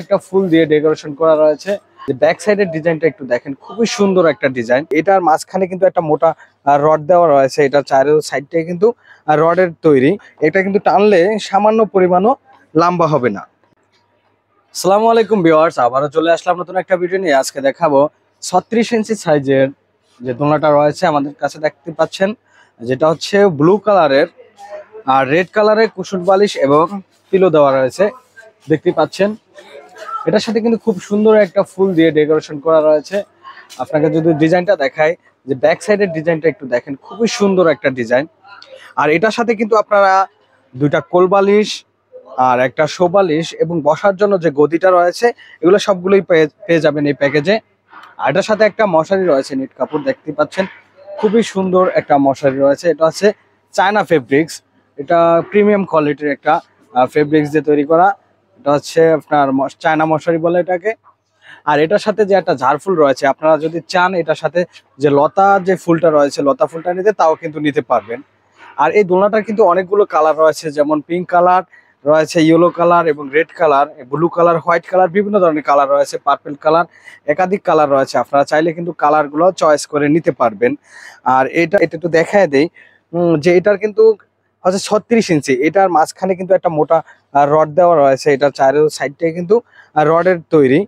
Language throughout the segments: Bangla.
একটা ফুল দিয়ে ডেকোরেশন করা রয়েছে। যে ব্যাক সাইডের ডিজাইনটা একটু দেখেন, খুবই সুন্দর একটা ডিজাইন। এটার মাঝখানে কিন্তু একটা মোটা রড দেওয়া রয়েছে। এটা চার সাইডটাই কিন্তু রডের তৈরি। এটা কিন্তু টানলে সামান্য পরিমাণও লম্বা হবে না। আসসালামু আলাইকুম ভিউয়ার্স, আবারও চলে আসলাম নতুন একটা ভিডিও নিয়ে। আজকে দেখাবো 36 ইঞ্চি সাইজের যে দোলনাটা রয়েছে আমাদের কাছে দেখতে পাচ্ছেন, যেটা হচ্ছে ব্লু কালারের আর রেড কালারের কুশন বালিশ এবং পিলো দেওয়া রয়েছে দেখতে পাচ্ছেন। এটার সাথে কিন্তু খুব সুন্দর একটা ফুল দিয়ে ডেকোরেশন করা রয়েছে। আপনাকে যদি ডিজাইনটা দেখাই, যে ব্যাক সাইডের ডিজাইনটা একটু দেখেন, খুবই সুন্দর একটা ডিজাইন। আর এটার সাথে কিন্তু আপনারা দুইটা কোল বালিশ আর একটা শো বালিশ এবং বসার জন্য যে গদিটা রয়েছে, এগুলো সবগুলোই পেয়ে যাবেন এই প্যাকেজে। আর এটার সাথে একটা মশারি রয়েছে, নেট কাপড় দেখতে পাচ্ছেন, খুবই সুন্দর একটা মশারি রয়েছে। এটা হচ্ছে চায়না ফেব্রিক্স, এটা প্রিমিয়াম কোয়ালিটির একটা ফেব্রিক্স দিয়ে তৈরি করা। এটা হচ্ছে আপনার চায়না মশারি বলে এটাকে। আর এটার সাথে যে একটা ঝাড়ফুল রয়েছে, আপনারা যদি চান এটার সাথে যে লতা যে ফুলটা রয়েছে, লতা ফুলটা নিতে তাও কিন্তু নিতে পারবেন। আর এই দোলনাটার কিন্তু অনেকগুলো কালার রয়েছে, যেমন পিঙ্ক কালার রয়েছে, ইয়েলো কালার এবং red colour, blue colour, white colour, বিভিন্ন ধরনের কালার রয়েছে, পার্পল কালার, একাধিক কালার রয়েছে। আপনারা চাইলে কিন্তু কালারগুলো চয়েস করে নিতে পারবেন। আর এটা একটু দেখায় দেই যে এটার কিন্তু হচ্ছে 36 ইঞ্চি। এটার মাঝখানে কিন্তু একটা মোটা রড দেওয়া রয়েছে। এটার চার সাইডটাই কিন্তু রডের তৈরি।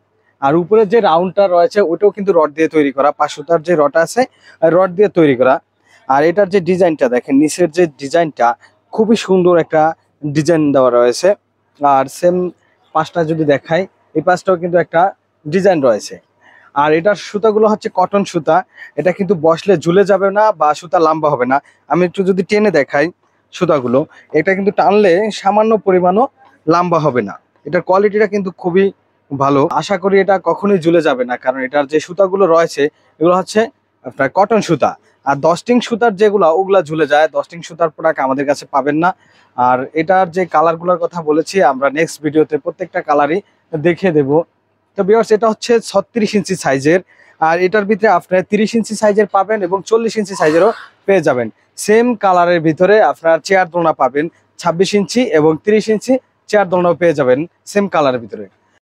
আর উপরে যে রাউন্ডটা রয়েছে ওটাও কিন্তু রড দিয়ে তৈরি করা, 5 সুতার যে রড আছে রড দিয়ে তৈরি করা। আর এটার যে ডিজাইনটা দেখেন, নিচের যে ডিজাইনটা খুবই সুন্দর একটা ডিজাইন দেওয়া রয়েছে। আর সেম পাশটা যদি দেখাই, এই পাশটাও কিন্তু একটা ডিজাইন রয়েছে। আর এটার সুতাগুলো হচ্ছে কটন সুতা। এটা কিন্তু বসলে ঝুলে যাবে না বা সুতা লম্বা হবে না। আমি একটু যদি টেনে দেখাই সুতাগুলো, এটা কিন্তু টানলে সামান্য পরিমাণও লম্বা হবে না। এটার কোয়ালিটিটা কিন্তু খুবই ভালো। আশা করি এটা কখনোই ঝুলে যাবে না, কারণ এটার যে সুতাগুলো রয়েছে এগুলো হচ্ছে আপনার কটন সুতা। আর 10 সুতার যেগুলো, ওগুলা ঝুলে যায়। 10 সুতার প্রোডাক্ট আমাদের কাছে পাবেন না। আর এটার যে কালারগুলোর কথা বলেছি, আমরা নেক্সট ভিডিওতে প্রত্যেকটা কালারই দেখিয়ে দেব। তো ভিউয়ার্স, এটা হচ্ছে 36 ইঞ্চি সাইজের। আর এটার ভিতরে আপনার 30 ইঞ্চি সাইজের পাবেন এবং 40 ইঞ্চি সাইজেরও পেয়ে যাবেন। সেম কালারের ভিতরে আপনার চেয়ার দোলনা পাবেন 26 ইঞ্চি এবং 30 ইঞ্চি চেয়ার দোলনাও পেয়ে যাবেন সেম কালারের ভিতরে।